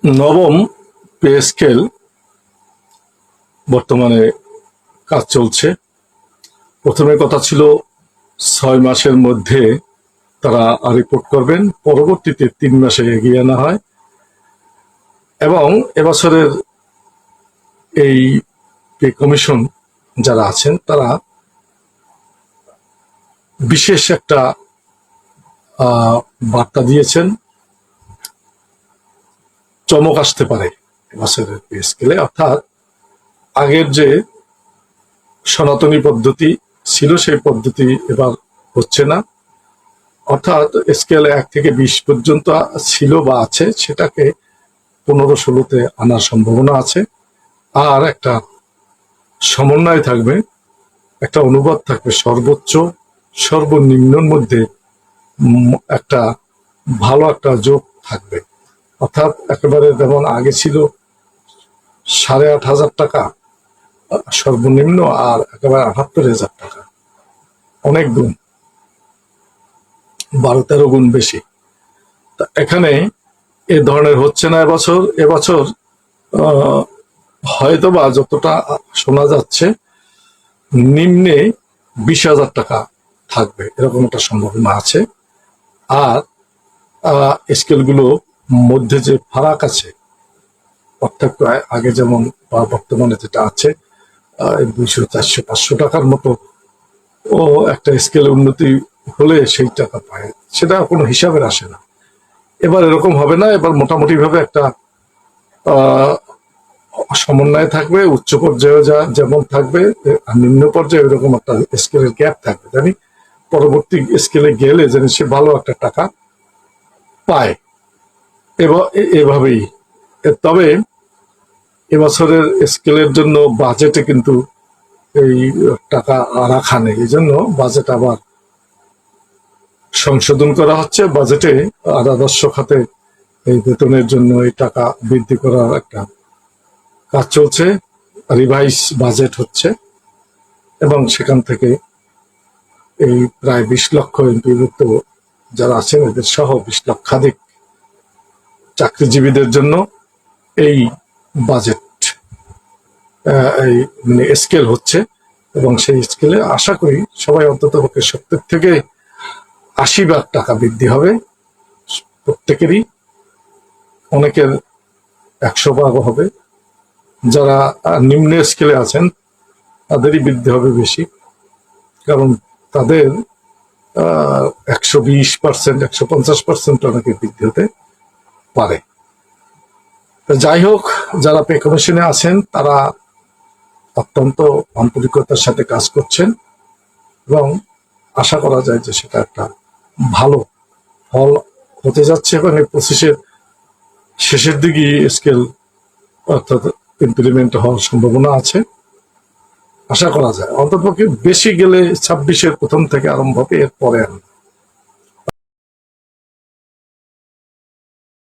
নবম pay scale বর্তমানে কাজ চলছে। প্রথমে কথা ছিল 6 মাসের মধ্যে তারা রিপোর্ট করবেন, পরবর্তীতে 3 মাসে এগিয়ে আনা হয় এবং এবছরের এই পে কমিশন যারা আছেন তারা বিশেষ একটা বার্তা দিয়েছেন। চমক আসতে পারে এবছরের পে স্কেলে, অর্থাৎ আগের যে সনাতনী পদ্ধতি ছিল সেই পদ্ধতি এবার হচ্ছে না। অর্থাৎ স্কেল 1 থেকে 20 পর্যন্ত ছিল বা আছে, সেটাকে 15-16-তে আনার সম্ভাবনা আছে। আর একটা সমন্বয় থাকবে, একটা অনুবাদ থাকবে, সর্বোচ্চ সর্বনিম্নর মধ্যে একটা ভালো একটা যোগ থাকবে। অর্থাৎ একেবারে যেমন আগে ছিল 8,500 টাকা সর্বনিম্ন, আর একেবারে 78,000 টাকা, অনেক গুণ, 12-13 গুণ বেশি। তা এখানে এ ধরনের হচ্ছে না এবছর হয়তো বা যতটা শোনা যাচ্ছে নিম্নে 20,000 টাকা থাকবে, এরকম একটা সম্ভাবনা আছে। আর স্কেলগুলো মধ্যে যে ফারাক আছে, পার্থক্য আগে যেমন বা বর্তমানে যেটা আছে 200, 400, 500 টাকার মতো ও একটা স্কেলে উন্নতি হলে সেই টাকা পায়, সেটা কোনো হিসাবের আসে না। এবার এরকম হবে না, এবার মোটামুটি ভাবে একটা সমন্বয় থাকবে। উচ্চ পর্যায়ে যেমন থাকবে আর নিম্ন পর্যায়ে এরকম একটা স্কেলের গ্যাপ থাকবে, জানি পরবর্তী স্কেলে গেলে যেন সে ভালো একটা টাকা পায়। এভাবেই। তবে এবছরের স্কেলের জন্য বাজেটে কিন্তু এই টাকা রাখা নেই, এই জন্য বাজেট আবার সংশোধন করা হচ্ছে। বাজেটে রাজস্ব খাতে এই বেতনের জন্য এই টাকা বৃদ্ধি করার একটা কাজ চলছে, রিভাইজ বাজেট হচ্ছে এবং সেখান থেকে এই প্রায় 20 লক্ষ এমপিভুক্ত যারা আছেন এদের সহ 20 লক্ষাধিক চাকরিজীবীদের জন্য এই বাজেট এই মানে স্কেল হচ্ছে এবং সেই স্কেলে আশা করি সবাই অন্ততপক্ষে 70 থেকে 80 ভাগ টাকা বৃদ্ধি হবে প্রত্যেকেরই, অনেকের 100 ভাগও হবে। যারা নিম্ন স্কেলে আছেন তাদেরই বৃদ্ধি হবে বেশি, কারণ তাদের 120%, 150% অনেকে বৃদ্ধি হতে পারে। যাই হোক, যারা পে কমিশনে আছেন তারা অত্যন্ত আন্তরিকতার সাথে কাজ করছেন এবং আশা করা যায় যে সেটা একটা ভালো ফল হতে যাচ্ছে এবং এই প্রসেসের শেষের দিকে স্কেল অর্থাৎ ইমপ্লিমেন্ট হওয়ার সম্ভাবনা আছে। আশা করা যায় অন্ততপক্ষে বেশি গেলে 26-এর প্রথম থেকে আরম্ভ হবে, এরপরে